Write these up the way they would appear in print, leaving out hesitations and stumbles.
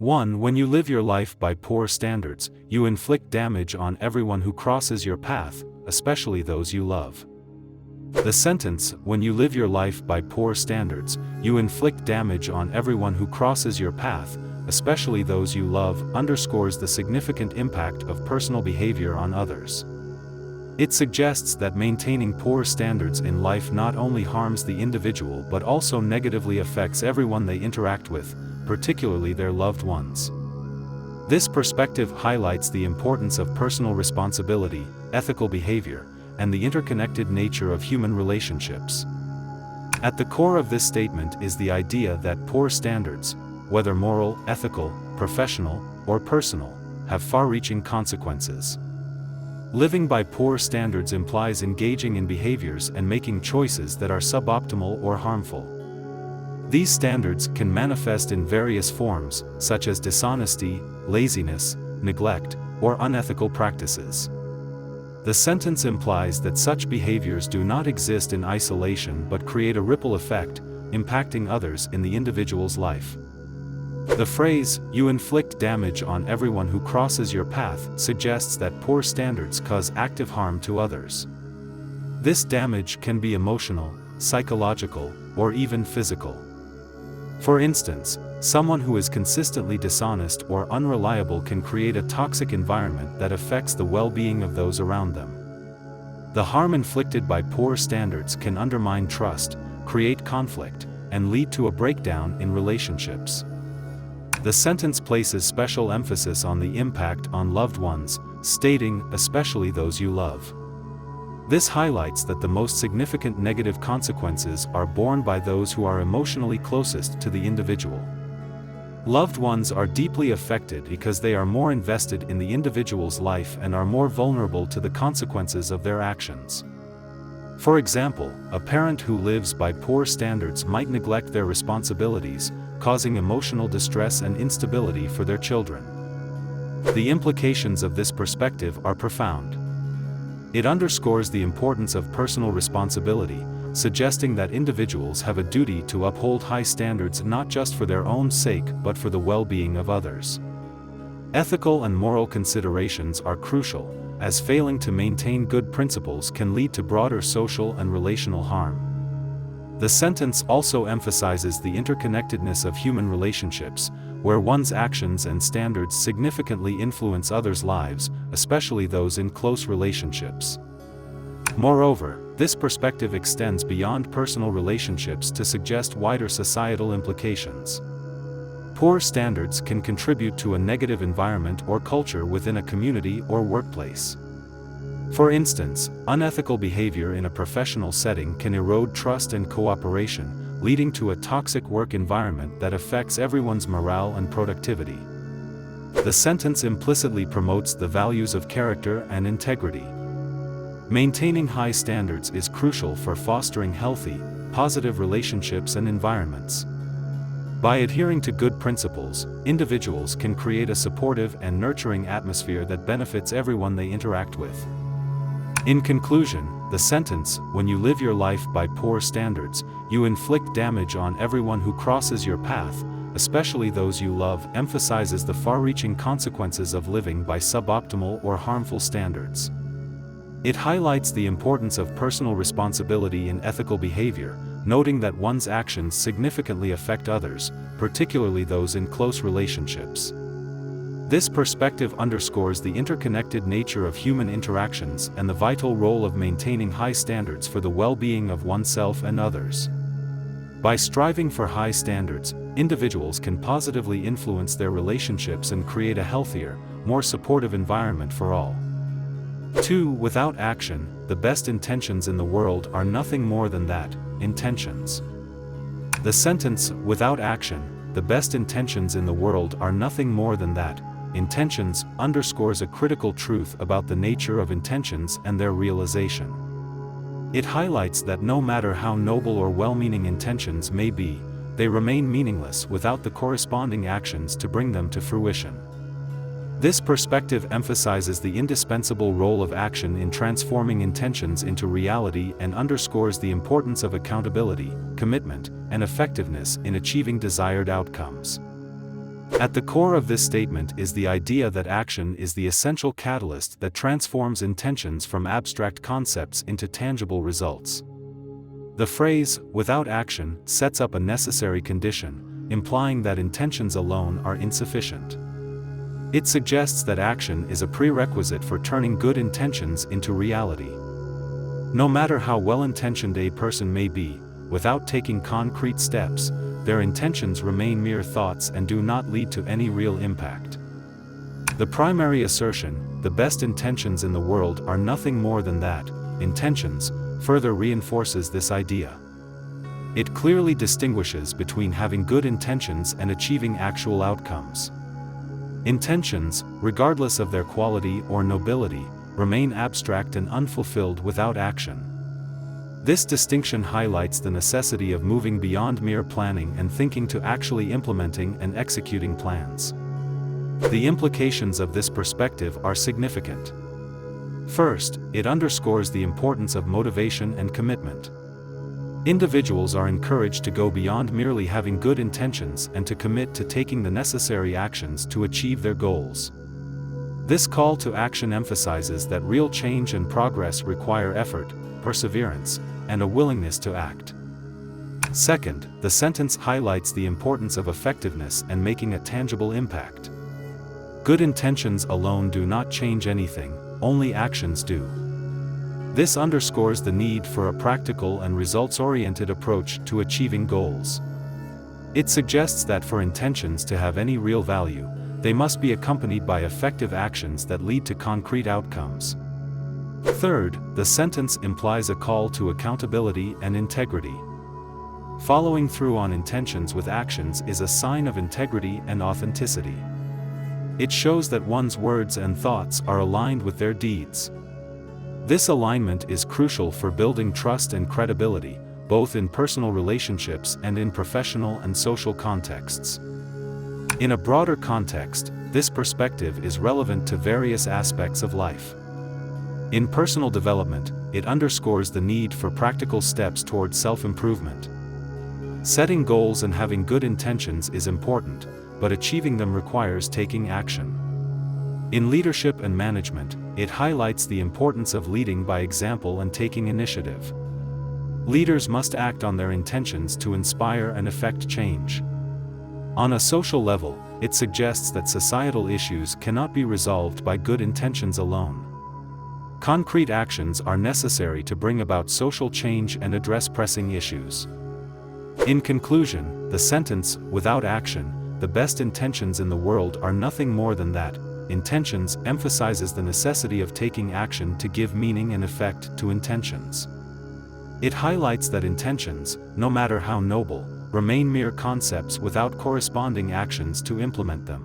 1. When you live your life by poor standards, you inflict damage on everyone who crosses your path, especially those you love. The sentence, "When you live your life by poor standards, you inflict damage on everyone who crosses your path, especially those you love," underscores the significant impact of personal behavior on others. It suggests that maintaining poor standards in life not only harms the individual but also negatively affects everyone they interact with, particularly their loved ones. This perspective highlights the importance of personal responsibility, ethical behavior, and the interconnected nature of human relationships. At the core of this statement is the idea that poor standards, whether moral, ethical, professional, or personal, have far-reaching consequences. Living by poor standards implies engaging in behaviors and making choices that are suboptimal or harmful. These standards can manifest in various forms, such as dishonesty, laziness, neglect, or unethical practices. The sentence implies that such behaviors do not exist in isolation but create a ripple effect, impacting others in the individual's life. The phrase, "You inflict damage on everyone who crosses your path," suggests that poor standards cause active harm to others. This damage can be emotional, psychological, or even physical. For instance, someone who is consistently dishonest or unreliable can create a toxic environment that affects the well-being of those around them. The harm inflicted by poor standards can undermine trust, create conflict, and lead to a breakdown in relationships. The sentence places special emphasis on the impact on loved ones, stating, "especially those you love." This highlights that the most significant negative consequences are borne by those who are emotionally closest to the individual. Loved ones are deeply affected because they are more invested in the individual's life and are more vulnerable to the consequences of their actions. For example, a parent who lives by poor standards might neglect their responsibilities, causing emotional distress and instability for their children. The implications of this perspective are profound. It underscores the importance of personal responsibility, suggesting that individuals have a duty to uphold high standards not just for their own sake but for the well-being of others. Ethical and moral considerations are crucial, as failing to maintain good principles can lead to broader social and relational harm. The sentence also emphasizes the interconnectedness of human relationships, where one's actions and standards significantly influence others' lives, especially those in close relationships. Moreover, this perspective extends beyond personal relationships to suggest wider societal implications. Poor standards can contribute to a negative environment or culture within a community or workplace. For instance, unethical behavior in a professional setting can erode trust and cooperation, leading to a toxic work environment that affects everyone's morale and productivity. The sentence implicitly promotes the values of character and integrity. Maintaining high standards is crucial for fostering healthy, positive relationships and environments. By adhering to good principles, individuals can create a supportive and nurturing atmosphere that benefits everyone they interact with. In conclusion, the sentence, "When you live your life by poor standards, you inflict damage on everyone who crosses your path, especially those you love," emphasizes the far-reaching consequences of living by suboptimal or harmful standards. It highlights the importance of personal responsibility in ethical behavior, noting that one's actions significantly affect others, particularly those in close relationships. This perspective underscores the interconnected nature of human interactions and the vital role of maintaining high standards for the well-being of oneself and others. By striving for high standards, individuals can positively influence their relationships and create a healthier, more supportive environment for all. 2. Without action, the best intentions in the world are nothing more than that, intentions. The sentence, "Without action, the best intentions in the world are nothing more than that, intentions," underscores a critical truth about the nature of intentions and their realization. It highlights that no matter how noble or well-meaning intentions may be, they remain meaningless without the corresponding actions to bring them to fruition. This perspective emphasizes the indispensable role of action in transforming intentions into reality and underscores the importance of accountability, commitment, and effectiveness in achieving desired outcomes. At the core of this statement is the idea that action is the essential catalyst that transforms intentions from abstract concepts into tangible results. The phrase, "without action," sets up a necessary condition, implying that intentions alone are insufficient. It suggests that action is a prerequisite for turning good intentions into reality. No matter how well-intentioned a person may be, without taking concrete steps, their intentions remain mere thoughts and do not lead to any real impact. The primary assertion, "the best intentions in the world are nothing more than that, intentions," further reinforces this idea. It clearly distinguishes between having good intentions and achieving actual outcomes. Intentions, regardless of their quality or nobility, remain abstract and unfulfilled without action. This distinction highlights the necessity of moving beyond mere planning and thinking to actually implementing and executing plans. The implications of this perspective are significant. First, it underscores the importance of motivation and commitment. Individuals are encouraged to go beyond merely having good intentions and to commit to taking the necessary actions to achieve their goals. This call to action emphasizes that real change and progress require effort, perseverance, and a willingness to act. Second, the sentence highlights the importance of effectiveness and making a tangible impact. Good intentions alone do not change anything, only actions do. This underscores the need for a practical and results-oriented approach to achieving goals. It suggests that for intentions to have any real value, they must be accompanied by effective actions that lead to concrete outcomes. Third, the sentence implies a call to accountability and integrity. Following through on intentions with actions is a sign of integrity and authenticity. It shows that one's words and thoughts are aligned with their deeds. This alignment is crucial for building trust and credibility, both in personal relationships and in professional and social contexts. In a broader context, this perspective is relevant to various aspects of life. In personal development, it underscores the need for practical steps toward self-improvement. Setting goals and having good intentions is important, but achieving them requires taking action. In leadership and management, it highlights the importance of leading by example and taking initiative. Leaders must act on their intentions to inspire and effect change. On a social level, it suggests that societal issues cannot be resolved by good intentions alone. Concrete actions are necessary to bring about social change and address pressing issues. In conclusion, the sentence, "without action, the best intentions in the world are nothing more than that, intentions," emphasizes the necessity of taking action to give meaning and effect to intentions. It highlights that intentions, no matter how noble, remain mere concepts without corresponding actions to implement them.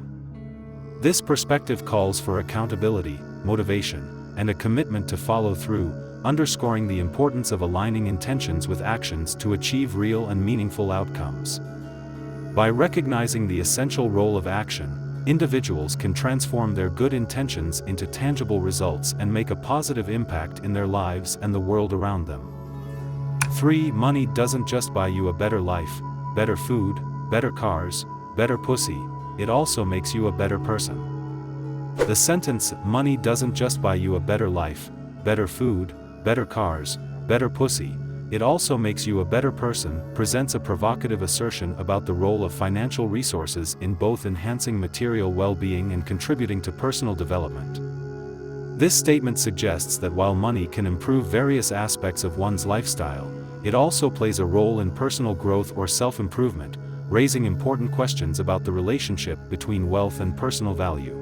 This perspective calls for accountability, motivation, and a commitment to follow through, underscoring the importance of aligning intentions with actions to achieve real and meaningful outcomes. By recognizing the essential role of action, individuals can transform their good intentions into tangible results and make a positive impact in their lives and the world around them. 3. Money doesn't just buy you a better life, better food, better cars, better pussy, it also makes you a better person. The sentence, "money doesn't just buy you a better life, better food, better cars, better pussy, it also makes you a better person," presents a provocative assertion about the role of financial resources in both enhancing material well-being and contributing to personal development. This statement suggests that while money can improve various aspects of one's lifestyle, it also plays a role in personal growth or self-improvement, raising important questions about the relationship between wealth and personal value.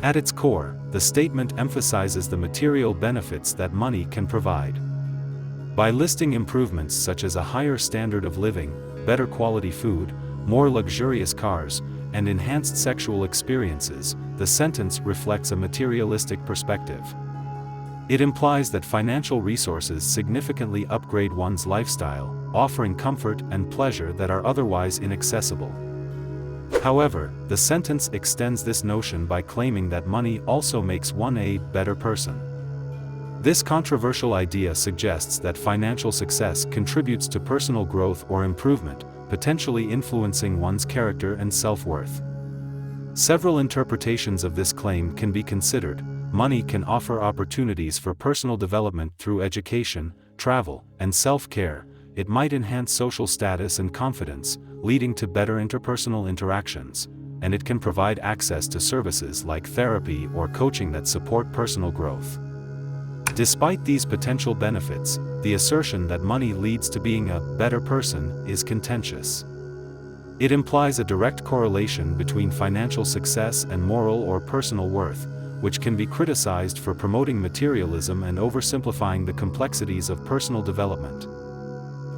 At its core, the statement emphasizes the material benefits that money can provide. By listing improvements such as a higher standard of living, better quality food, more luxurious cars, and enhanced sexual experiences, the sentence reflects a materialistic perspective. It implies that financial resources significantly upgrade one's lifestyle, offering comfort and pleasure that are otherwise inaccessible. However, the sentence extends this notion by claiming that money also makes one a better person. This controversial idea suggests that financial success contributes to personal growth or improvement, potentially influencing one's character and self-worth. Several interpretations of this claim can be considered. Money can offer opportunities for personal development through education, travel, and self-care. It might enhance social status and confidence, leading to better interpersonal interactions, and it can provide access to services like therapy or coaching that support personal growth. Despite these potential benefits, the assertion that money leads to being a better person is contentious. It implies a direct correlation between financial success and moral or personal worth, which can be criticized for promoting materialism and oversimplifying the complexities of personal development.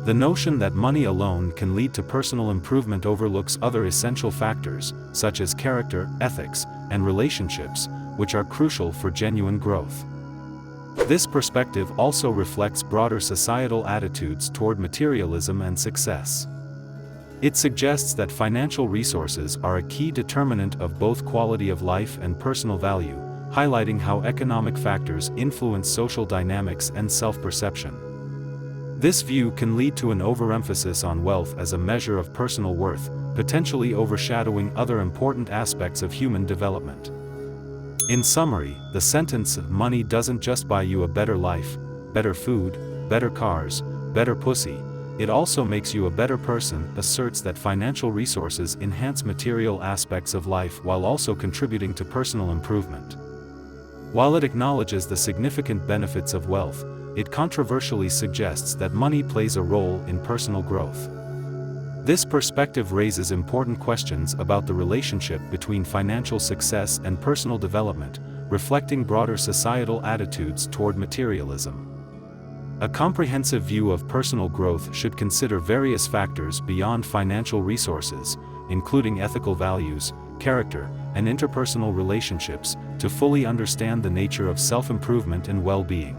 The notion that money alone can lead to personal improvement overlooks other essential factors, such as character, ethics, and relationships, which are crucial for genuine growth. This perspective also reflects broader societal attitudes toward materialism and success. It suggests that financial resources are a key determinant of both quality of life and personal value, highlighting how economic factors influence social dynamics and self-perception. This view can lead to an overemphasis on wealth as a measure of personal worth, potentially overshadowing other important aspects of human development. In summary, the sentence, "Money doesn't just buy you a better life, better food, better cars, better pussy, it also makes you a better person," asserts that financial resources enhance material aspects of life while also contributing to personal improvement. While it acknowledges the significant benefits of wealth, it controversially suggests that money plays a role in personal growth. This perspective raises important questions about the relationship between financial success and personal development, reflecting broader societal attitudes toward materialism. A comprehensive view of personal growth should consider various factors beyond financial resources, including ethical values, character, and interpersonal relationships, to fully understand the nature of self-improvement and well-being.